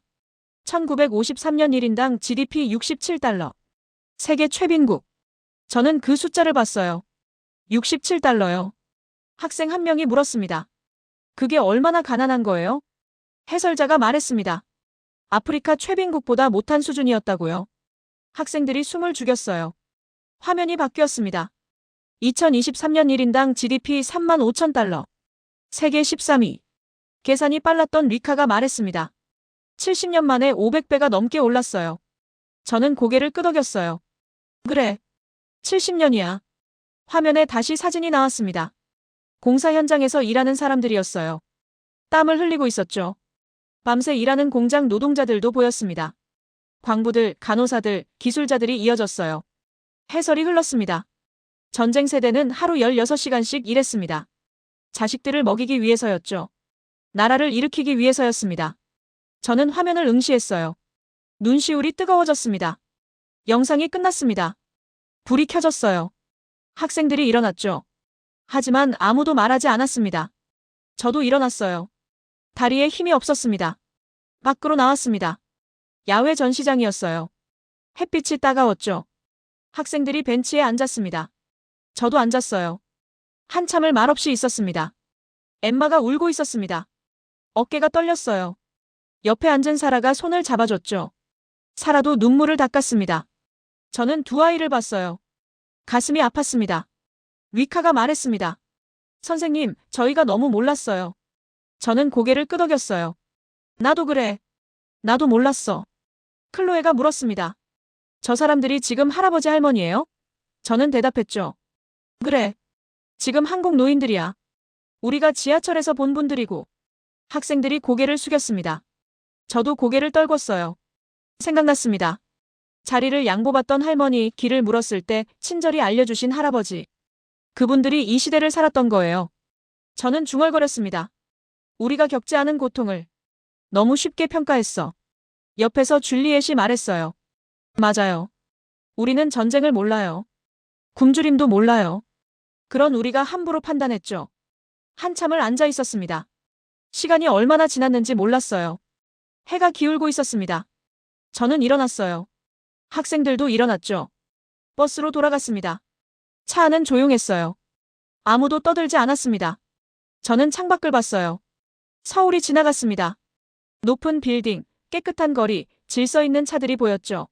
1953년 1인당 GDP 67달러. 세계 최빈국. 저는 그 숫자를 봤어요. 67달러요. 학생 한 명이 물었습니다. 그게 얼마나 가난한 거예요? 해설자가 말했습니다. 아프리카 최빈국보다 못한 수준이었다고요. 학생들이 숨을 죽였어요. 화면이 바뀌었습니다. 2023년 1인당 GDP 3만 5천 달러. 세계 13위. 계산이 빨랐던 리카가 말했습니다. 70년 만에 500배가 넘게 올랐어요. 저는 고개를 끄덕였어요. 그래. 70년이야. 화면에 다시 사진이 나왔습니다. 공사 현장에서 일하는 사람들이었어요. 땀을 흘리고 있었죠. 밤새 일하는 공장 노동자들도 보였습니다. 광부들, 간호사들, 기술자들이 이어졌어요. 해설이 흘렀습니다. 전쟁 세대는 하루 16시간씩 일했습니다. 자식들을 먹이기 위해서였죠. 나라를 일으키기 위해서였습니다. 저는 화면을 응시했어요. 눈시울이 뜨거워졌습니다. 영상이 끝났습니다. 불이 켜졌어요. 학생들이 일어났죠. 하지만 아무도 말하지 않았습니다. 저도 일어났어요. 다리에 힘이 없었습니다. 밖으로 나왔습니다. 야외 전시장이었어요. 햇빛이 따가웠죠. 학생들이 벤치에 앉았습니다. 저도 앉았어요. 한참을 말없이 있었습니다. 엠마가 울고 있었습니다. 어깨가 떨렸어요. 옆에 앉은 사라가 손을 잡아줬죠. 사라도 눈물을 닦았습니다. 저는 두 아이를 봤어요. 가슴이 아팠습니다. 위카가 말했습니다. 선생님, 저희가 너무 몰랐어요. 저는 고개를 끄덕였어요. 나도 그래. 나도 몰랐어. 클로에가 물었습니다. 저 사람들이 지금 할아버지 할머니예요? 저는 대답했죠. 그래. 지금 한국 노인들이야. 우리가 지하철에서 본 분들이고. 학생들이 고개를 숙였습니다. 저도 고개를 떨궜어요. 생각났습니다. 자리를 양보받던 할머니, 길을 물었을 때 친절히 알려주신 할아버지. 그분들이 이 시대를 살았던 거예요. 저는 중얼거렸습니다. 우리가 겪지 않은 고통을 너무 쉽게 평가했어. 옆에서 줄리엣이 말했어요. 맞아요. 우리는 전쟁을 몰라요. 굶주림도 몰라요. 그런 우리가 함부로 판단했죠. 한참을 앉아 있었습니다. 시간이 얼마나 지났는지 몰랐어요. 해가 기울고 있었습니다. 저는 일어났어요. 학생들도 일어났죠. 버스로 돌아갔습니다. 차 안은 조용했어요. 아무도 떠들지 않았습니다. 저는 창밖을 봤어요. 서울이 지나갔습니다. 높은 빌딩, 깨끗한 거리, 질서 있는 차들이 보였죠.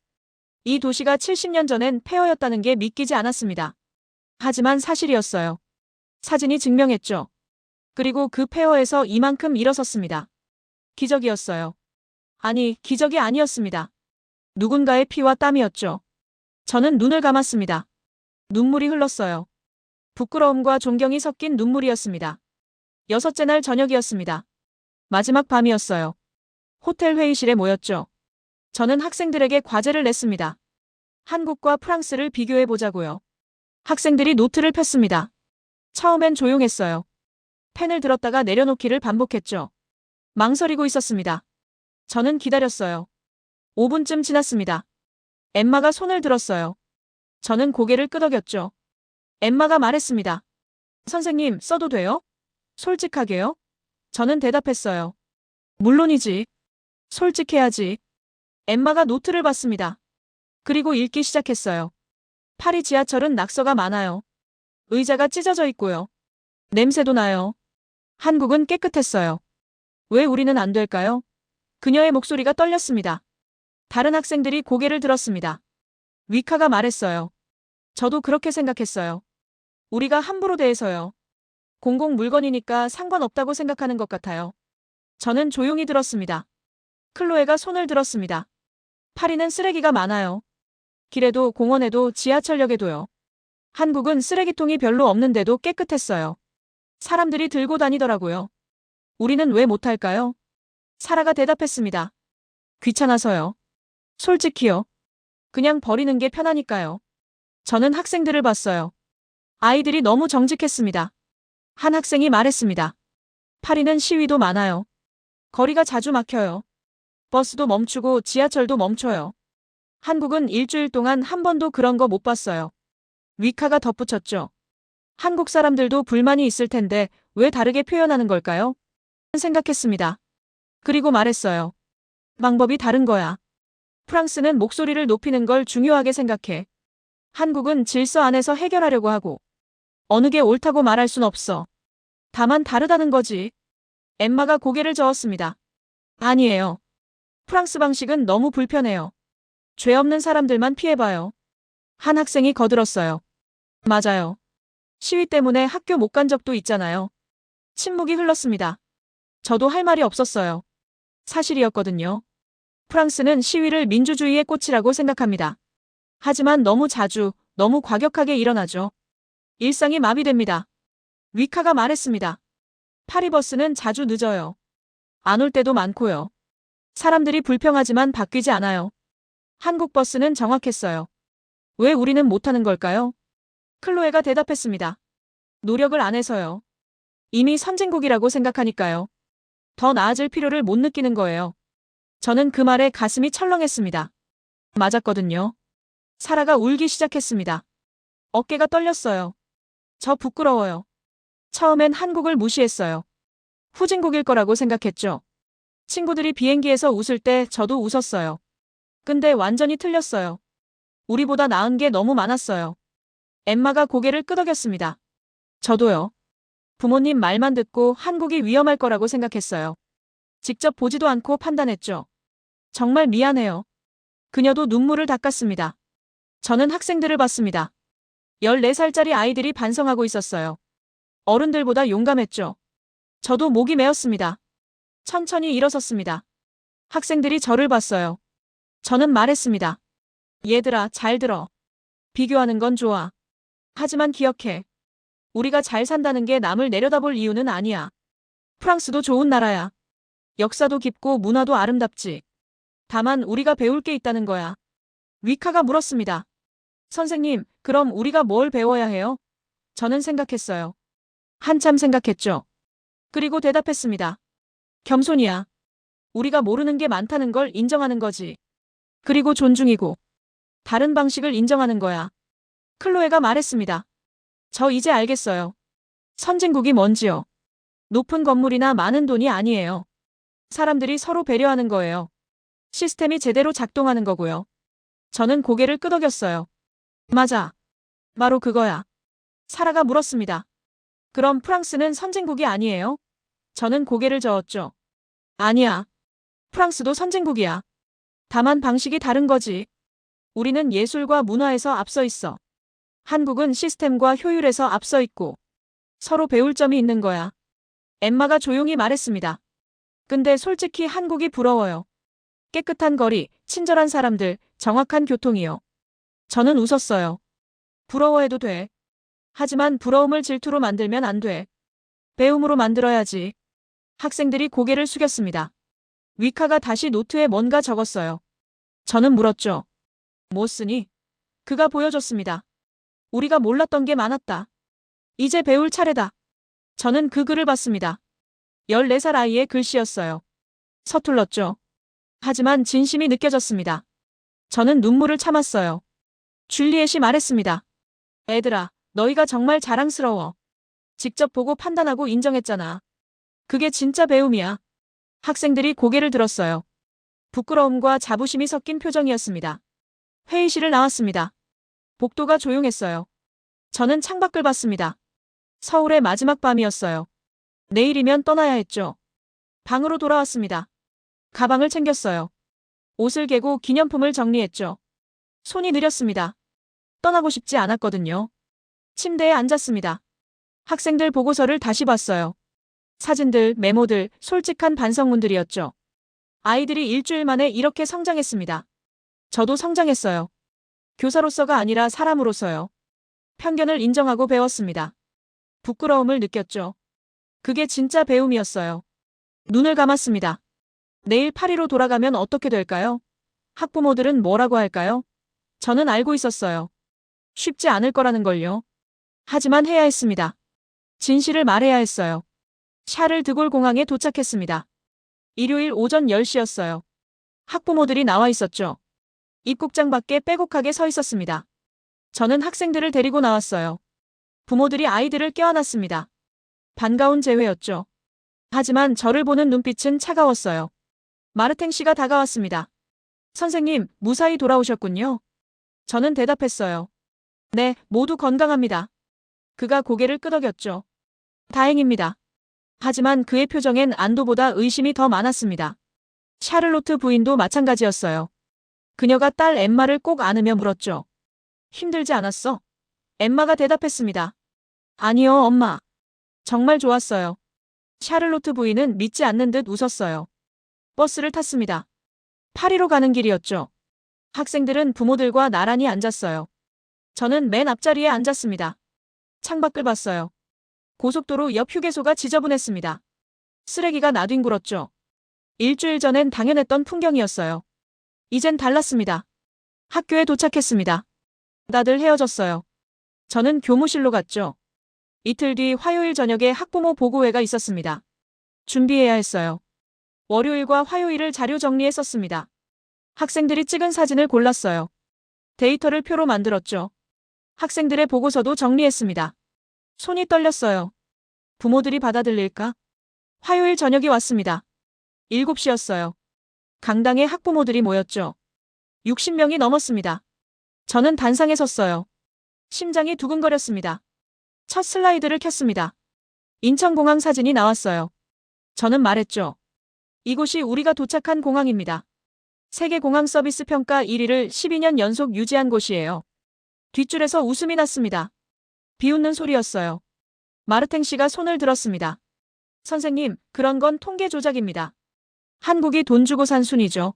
이 도시가 70년 전엔 폐허였다는 게 믿기지 않았습니다. 하지만 사실이었어요. 사진이 증명했죠. 그리고 그 폐허에서 이만큼 일어섰습니다. 기적이었어요. 아니, 기적이 아니었습니다. 누군가의 피와 땀이었죠. 저는 눈을 감았습니다. 눈물이 흘렀어요. 부끄러움과 존경이 섞인 눈물이었습니다. 여섯째 날 저녁이었습니다. 마지막 밤이었어요. 호텔 회의실에 모였죠. 저는 학생들에게 과제를 냈습니다. 한국과 프랑스를 비교해 보자고요. 학생들이 노트를 폈습니다. 처음엔 조용했어요. 펜을 들었다가 내려놓기를 반복했죠. 망설이고 있었습니다. 저는 기다렸어요. 5분쯤 지났습니다. 엠마가 손을 들었어요. 저는 고개를 끄덕였죠. 엠마가 말했습니다. 선생님, 써도 돼요? 솔직하게요? 저는 대답했어요. 물론이지. 솔직해야지. 엠마가 노트를 봤습니다. 그리고 읽기 시작했어요. 파리 지하철은 낙서가 많아요. 의자가 찢어져 있고요. 냄새도 나요. 한국은 깨끗했어요. 왜 우리는 안 될까요? 그녀의 목소리가 떨렸습니다. 다른 학생들이 고개를 들었습니다. 위카가 말했어요. 저도 그렇게 생각했어요. 우리가 함부로 대해서요. 공공 물건이니까 상관없다고 생각하는 것 같아요. 저는 조용히 들었습니다. 클로에가 손을 들었습니다. 파리는 쓰레기가 많아요. 길에도 공원에도 지하철역에도요. 한국은 쓰레기통이 별로 없는데도 깨끗했어요. 사람들이 들고 다니더라고요. 우리는 왜 못할까요? 사라가 대답했습니다. 귀찮아서요. 솔직히요. 그냥 버리는 게 편하니까요. 저는 학생들을 봤어요. 아이들이 너무 정직했습니다. 한 학생이 말했습니다. 파리는 시위도 많아요. 거리가 자주 막혀요. 버스도 멈추고 지하철도 멈춰요. 한국은 일주일 동안 한 번도 그런 거 못 봤어요. 위카가 덧붙였죠. 한국 사람들도 불만이 있을 텐데 왜 다르게 표현하는 걸까요? 생각했습니다. 그리고 말했어요. 방법이 다른 거야. 프랑스는 목소리를 높이는 걸 중요하게 생각해. 한국은 질서 안에서 해결하려고 하고. 어느 게 옳다고 말할 순 없어. 다만 다르다는 거지. 엠마가 고개를 저었습니다. 아니에요. 프랑스 방식은 너무 불편해요. 죄 없는 사람들만 피해봐요. 한 학생이 거들었어요. 맞아요. 시위 때문에 학교 못 간 적도 있잖아요. 침묵이 흘렀습니다. 저도 할 말이 없었어요. 사실이었거든요. 프랑스는 시위를 민주주의의 꽃이라고 생각합니다. 하지만 너무 자주, 너무 과격하게 일어나죠. 일상이 마비됩니다. 위카가 말했습니다. 파리 버스는 자주 늦어요. 안 올 때도 많고요. 사람들이 불평하지만 바뀌지 않아요. 한국 버스는 정확했어요. 왜 우리는 못하는 걸까요? 클로에가 대답했습니다. 노력을 안 해서요. 이미 선진국이라고 생각하니까요. 더 나아질 필요를 못 느끼는 거예요. 저는 그 말에 가슴이 철렁했습니다. 맞았거든요. 사라가 울기 시작했습니다. 어깨가 떨렸어요. 저 부끄러워요. 처음엔 한국을 무시했어요. 후진국일 거라고 생각했죠. 친구들이 비행기에서 웃을 때 저도 웃었어요. 근데 완전히 틀렸어요. 우리보다 나은 게 너무 많았어요. 엠마가 고개를 끄덕였습니다. 저도요. 부모님 말만 듣고 한국이 위험할 거라고 생각했어요. 직접 보지도 않고 판단했죠. 정말 미안해요. 그녀도 눈물을 닦았습니다. 저는 학생들을 봤습니다. 14살짜리 아이들이 반성하고 있었어요. 어른들보다 용감했죠. 저도 목이 메었습니다. 천천히 일어섰습니다. 학생들이 저를 봤어요. 저는 말했습니다. 얘들아, 잘 들어. 비교하는 건 좋아. 하지만 기억해. 우리가 잘 산다는 게 남을 내려다볼 이유는 아니야. 프랑스도 좋은 나라야. 역사도 깊고 문화도 아름답지. 다만 우리가 배울 게 있다는 거야. 위카가 물었습니다. 선생님, 그럼 우리가 뭘 배워야 해요? 저는 생각했어요. 한참 생각했죠. 그리고 대답했습니다. 겸손이야. 우리가 모르는 게 많다는 걸 인정하는 거지. 그리고 존중이고. 다른 방식을 인정하는 거야. 클로에가 말했습니다. 저 이제 알겠어요. 선진국이 뭔지요. 높은 건물이나 많은 돈이 아니에요. 사람들이 서로 배려하는 거예요. 시스템이 제대로 작동하는 거고요. 저는 고개를 끄덕였어요. 맞아. 바로 그거야. 사라가 물었습니다. 그럼 프랑스는 선진국이 아니에요? 저는 고개를 저었죠. 아니야. 프랑스도 선진국이야. 다만 방식이 다른 거지. 우리는 예술과 문화에서 앞서 있어. 한국은 시스템과 효율에서 앞서 있고 서로 배울 점이 있는 거야. 엠마가 조용히 말했습니다. 근데 솔직히 한국이 부러워요. 깨끗한 거리, 친절한 사람들, 정확한 교통이요. 저는 웃었어요. 부러워해도 돼. 하지만 부러움을 질투로 만들면 안 돼. 배움으로 만들어야지. 학생들이 고개를 숙였습니다. 위카가 다시 노트에 뭔가 적었어요. 저는 물었죠. 뭐 쓰니? 그가 보여줬습니다. 우리가 몰랐던 게 많았다. 이제 배울 차례다. 저는 그 글을 봤습니다. 14살 아이의 글씨였어요. 서툴렀죠. 하지만 진심이 느껴졌습니다. 저는 눈물을 참았어요. 줄리엣이 말했습니다. 애들아, 너희가 정말 자랑스러워. 직접 보고 판단하고 인정했잖아. 그게 진짜 배움이야. 학생들이 고개를 들었어요. 부끄러움과 자부심이 섞인 표정이었습니다. 회의실을 나왔습니다. 복도가 조용했어요. 저는 창밖을 봤습니다. 서울의 마지막 밤이었어요. 내일이면 떠나야 했죠. 방으로 돌아왔습니다. 가방을 챙겼어요. 옷을 개고 기념품을 정리했죠. 손이 느렸습니다. 떠나고 싶지 않았거든요. 침대에 앉았습니다. 학생들 보고서를 다시 봤어요. 사진들, 메모들, 솔직한 반성문들이었죠. 아이들이 일주일 만에 이렇게 성장했습니다. 저도 성장했어요. 교사로서가 아니라 사람으로서요. 편견을 인정하고 배웠습니다. 부끄러움을 느꼈죠. 그게 진짜 배움이었어요. 눈을 감았습니다. 내일 파리로 돌아가면 어떻게 될까요? 학부모들은 뭐라고 할까요? 저는 알고 있었어요. 쉽지 않을 거라는 걸요. 하지만 해야 했습니다. 진실을 말해야 했어요. 샤를 드골 공항에 도착했습니다. 일요일 오전 10시였어요. 학부모들이 나와 있었죠. 입국장 밖에 빼곡하게 서 있었습니다. 저는 학생들을 데리고 나왔어요. 부모들이 아이들을 껴안았습니다. 반가운 재회였죠. 하지만 저를 보는 눈빛은 차가웠어요. 마르탱 씨가 다가왔습니다. 선생님, 무사히 돌아오셨군요. 저는 대답했어요. 네, 모두 건강합니다. 그가 고개를 끄덕였죠. 다행입니다. 하지만 그의 표정엔 안도보다 의심이 더 많았습니다. 샤를로트 부인도 마찬가지였어요. 그녀가 딸 엠마를 꼭 안으며 물었죠. 힘들지 않았어? 엠마가 대답했습니다. 아니요, 엄마. 정말 좋았어요. 샤를로트 부인은 믿지 않는 듯 웃었어요. 버스를 탔습니다. 파리로 가는 길이었죠. 학생들은 부모들과 나란히 앉았어요. 저는 맨 앞자리에 앉았습니다. 창밖을 봤어요. 고속도로 옆 휴게소가 지저분했습니다. 쓰레기가 나뒹굴었죠. 일주일 전엔 당연했던 풍경이었어요. 이젠 달랐습니다. 학교에 도착했습니다. 다들 헤어졌어요. 저는 교무실로 갔죠. 이틀 뒤 화요일 저녁에 학부모 보고회가 있었습니다. 준비해야 했어요. 월요일과 화요일을 자료 정리해 썼습니다. 학생들이 찍은 사진을 골랐어요. 데이터를 표로 만들었죠. 학생들의 보고서도 정리했습니다. 손이 떨렸어요. 부모들이 받아들일까? 화요일 저녁이 왔습니다. 7시였어요. 강당에 학부모들이 모였죠. 60명이 넘었습니다. 저는 단상에 섰어요. 심장이 두근거렸습니다. 첫 슬라이드를 켰습니다. 인천공항 사진이 나왔어요. 저는 말했죠. 이곳이 우리가 도착한 공항입니다. 세계 공항 서비스 평가 1위를 12년 연속 유지한 곳이에요. 뒷줄에서 웃음이 났습니다. 비웃는 소리였어요. 마르탱 씨가 손을 들었습니다. 선생님, 그런 건 통계 조작입니다. 한국이 돈 주고 산 순위죠.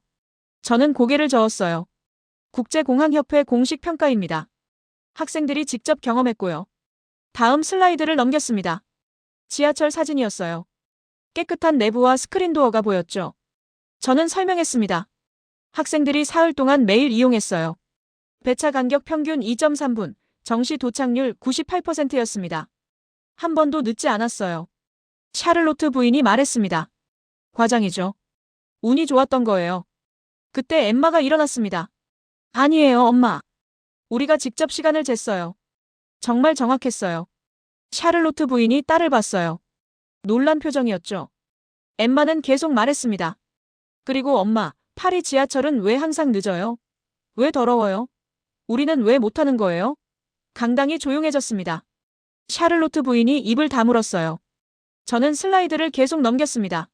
저는 고개를 저었어요. 국제공항협회 공식 평가입니다. 학생들이 직접 경험했고요. 다음 슬라이드를 넘겼습니다. 지하철 사진이었어요. 깨끗한 내부와 스크린도어가 보였죠. 저는 설명했습니다. 학생들이 사흘 동안 매일 이용했어요. 배차 간격 평균 2.3분, 정시 도착률 98%였습니다. 한 번도 늦지 않았어요. 샤를로트 부인이 말했습니다. 과장이죠. 운이 좋았던 거예요. 그때 엠마가 일어났습니다. 아니에요, 엄마. 우리가 직접 시간을 쟀어요. 정말 정확했어요. 샤를로트 부인이 딸을 봤어요. 놀란 표정이었죠. 엠마는 계속 말했습니다. 그리고 엄마, 파리 지하철은 왜 항상 늦어요? 왜 더러워요? 우리는 왜 못하는 거예요? 강당이 조용해졌습니다. 샤를로트 부인이 입을 다물었어요. 저는 슬라이드를 계속 넘겼습니다.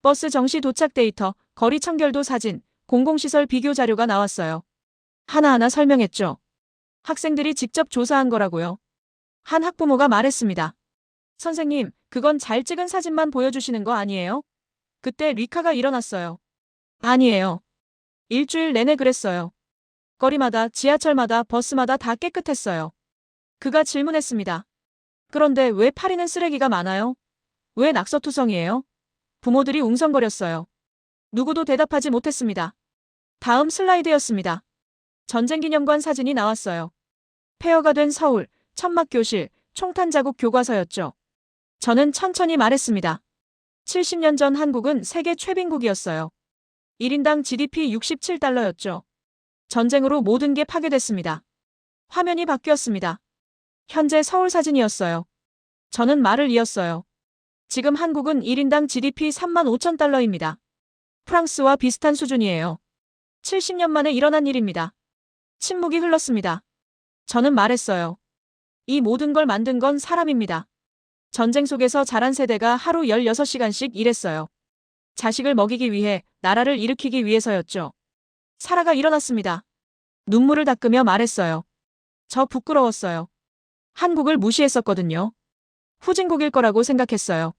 버스 정시 도착 데이터, 거리 청결도 사진, 공공시설 비교 자료가 나왔어요. 하나하나 설명했죠. 학생들이 직접 조사한 거라고요. 한 학부모가 말했습니다. 선생님, 그건 잘 찍은 사진만 보여주시는 거 아니에요? 그때 리카가 일어났어요. 아니에요. 일주일 내내 그랬어요. 거리마다, 지하철마다, 버스마다 다 깨끗했어요. 그가 질문했습니다. 그런데 왜 파리는 쓰레기가 많아요? 왜 낙서투성이에요? 부모들이 웅성거렸어요. 누구도 대답하지 못했습니다. 다음 슬라이드였습니다. 전쟁기념관 사진이 나왔어요. 폐허가 된 서울, 천막교실, 총탄 자국 교과서였죠. 저는 천천히 말했습니다. 70년 전 한국은 세계 최빈국이었어요. 1인당 GDP 67달러였죠. 전쟁으로 모든 게 파괴됐습니다. 화면이 바뀌었습니다. 현재 서울 사진이었어요. 저는 말을 이었어요. 지금 한국은 1인당 GDP 3만 5천 달러입니다. 프랑스와 비슷한 수준이에요. 70년 만에 일어난 일입니다. 침묵이 흘렀습니다. 저는 말했어요. 이 모든 걸 만든 건 사람입니다. 전쟁 속에서 자란 세대가 하루 16시간씩 일했어요. 자식을 먹이기 위해, 나라를 일으키기 위해서였죠. 사라가 일어났습니다. 눈물을 닦으며 말했어요. 저 부끄러웠어요. 한국을 무시했었거든요. 후진국일 거라고 생각했어요.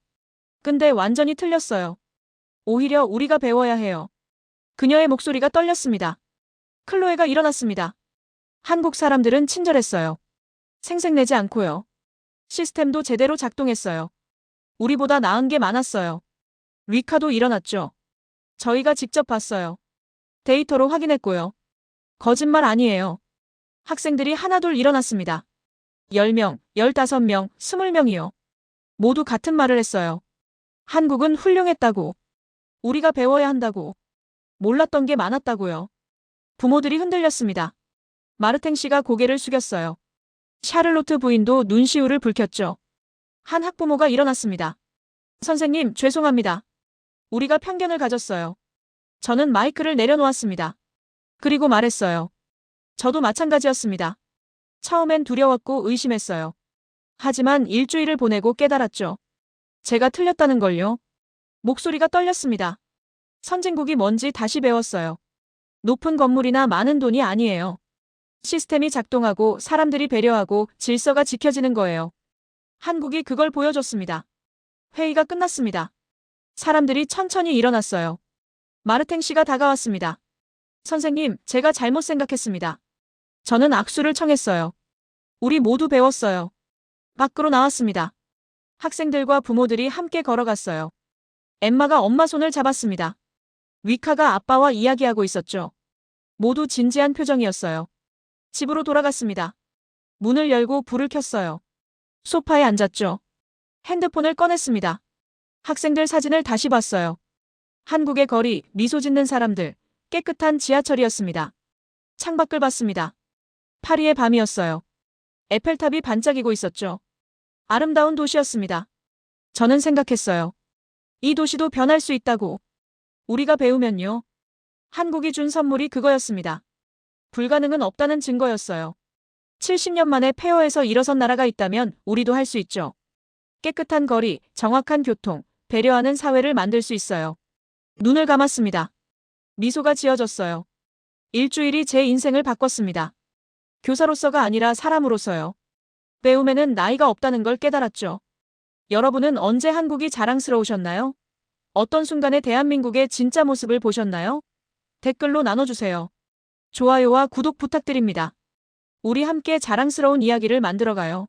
근데 완전히 틀렸어요. 오히려 우리가 배워야 해요. 그녀의 목소리가 떨렸습니다. 클로에가 일어났습니다. 한국 사람들은 친절했어요. 생색내지 않고요. 시스템도 제대로 작동했어요. 우리보다 나은 게 많았어요. 리카도 일어났죠. 저희가 직접 봤어요. 데이터로 확인했고요. 거짓말 아니에요. 학생들이 하나둘 일어났습니다. 10명, 15명, 20명이요. 모두 같은 말을 했어요. 한국은 훌륭했다고. 우리가 배워야 한다고. 몰랐던 게 많았다고요. 부모들이 흔들렸습니다. 마르탱 씨가 고개를 숙였어요. 샤를로트 부인도 눈시울을 붉혔죠. 한 학부모가 일어났습니다. 선생님, 죄송합니다. 우리가 편견을 가졌어요. 저는 마이크를 내려놓았습니다. 그리고 말했어요. 저도 마찬가지였습니다. 처음엔 두려웠고 의심했어요. 하지만 일주일을 보내고 깨달았죠. 제가 틀렸다는 걸요. 목소리가 떨렸습니다. 선진국이 뭔지 다시 배웠어요. 높은 건물이나 많은 돈이 아니에요. 시스템이 작동하고 사람들이 배려하고 질서가 지켜지는 거예요. 한국이 그걸 보여줬습니다. 회의가 끝났습니다. 사람들이 천천히 일어났어요. 마르탱 씨가 다가왔습니다. 선생님, 제가 잘못 생각했습니다. 저는 악수를 청했어요. 우리 모두 배웠어요. 밖으로 나왔습니다. 학생들과 부모들이 함께 걸어갔어요. 엠마가 엄마 손을 잡았습니다. 위카가 아빠와 이야기하고 있었죠. 모두 진지한 표정이었어요. 집으로 돌아갔습니다. 문을 열고 불을 켰어요. 소파에 앉았죠. 핸드폰을 꺼냈습니다. 학생들 사진을 다시 봤어요. 한국의 거리, 미소 짓는 사람들, 깨끗한 지하철이었습니다. 창밖을 봤습니다. 파리의 밤이었어요. 에펠탑이 반짝이고 있었죠. 아름다운 도시였습니다. 저는 생각했어요. 이 도시도 변할 수 있다고. 우리가 배우면요. 한국이 준 선물이 그거였습니다. 불가능은 없다는 증거였어요. 70년 만에 폐허에서 일어선 나라가 있다면 우리도 할 수 있죠. 깨끗한 거리, 정확한 교통, 배려하는 사회를 만들 수 있어요. 눈을 감았습니다. 미소가 지어졌어요. 일주일이 제 인생을 바꿨습니다. 교사로서가 아니라 사람으로서요. 배움에는 나이가 없다는 걸 깨달았죠. 여러분은 언제 한국이 자랑스러우셨나요? 어떤 순간에 대한민국의 진짜 모습을 보셨나요? 댓글로 나눠주세요. 좋아요와 구독 부탁드립니다. 우리 함께 자랑스러운 이야기를 만들어가요.